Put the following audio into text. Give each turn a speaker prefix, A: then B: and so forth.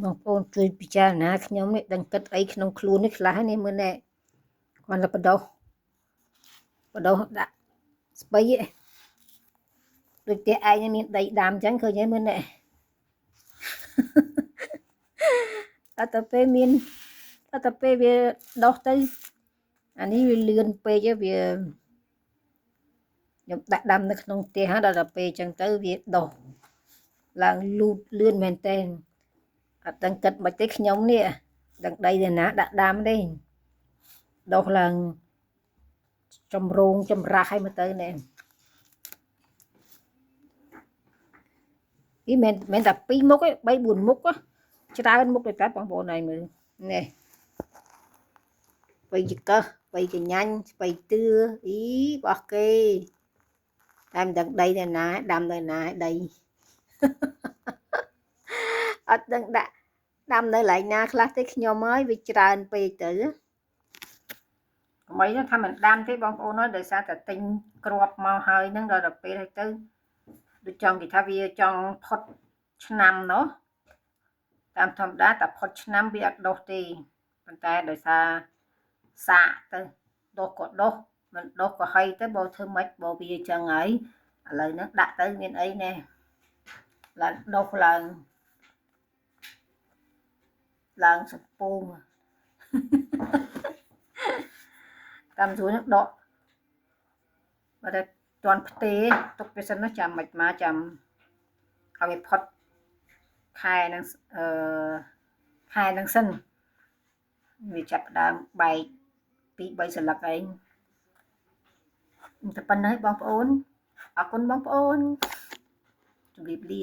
A: បងប្អូនជួយពិចារណាខ្ញុំនេះដឹងគិតអីក្នុងខ្លួននេះខ្លះនេះមើលណែគាត់ទៅបដោះដាក់ស្បៃឯងដូចផ្ទះឯងមានដីដាំអញ្ចឹងឃើញទេមើលណែអត់ទៅពេលវាដោះទៅអានេះវាលឿនពេកវាខ្ញុំដាក់ដាំនៅក្នុងផ្ទះហើយដល់ទៅពេលអញ្ចឹងទៅវាដោះឡើងលូតលឿនមែនតើអត់ដឹងគិតមិនទេខ្ញុំនេះដឹងដីទៅណាដាក់ដាំទេដោះឡើងចម្រូងចម្រាស់ឲ្យមកទៅណែនេះមិនតែ2មុខទេ3 4មុខច្រើនមុខទៅតែបងប្អូនហើយមើលនេះស្បៃចកឹះស្បៃកញ្ញាញ់ស្បៃទឿអីបោះគេតែមិនដឹងដីទៅណាដាំទៅណាដីអត់ដឹងដាក់ដាំនៅកន្លែងណាខ្លះទេខ្ញុំហើយវាច្រើនពេកទៅអ្វីថាមិនដាំទេបងប្អូនអើយដោយសារតែទិញគ្រាប់មកហើយហ្នឹងដល់ទៅពេលហើយទៅដូចចង់គេថាវាចង់ផុតឆ្នាំណោះតាមធម្មតាតែផុតឆ្នាំវាអត់ដុះទេប៉ុន្តែដោយសារសាកទៅដុះក៏ដុះមិនដុះក៏ហីទៅបើធ្វើម៉េចបើវាចឹងហើយឥឡូវហ្នឹងដាក់ទៅមានអីណែឡើងដុះឡើងសំពូងតាមស្រួលនឹងដកបើតែទាន់ផ្ទេទុកវាសិនណាចាំមិនមកចាំឲ្យវាផុតខែហ្នឹងសិនវាចាប់ដើមបែក2 3សន្លឹកឯងតែប៉ុណ្ណេះបងប្អូនអរគុណបងប្អូនជម្រាបលា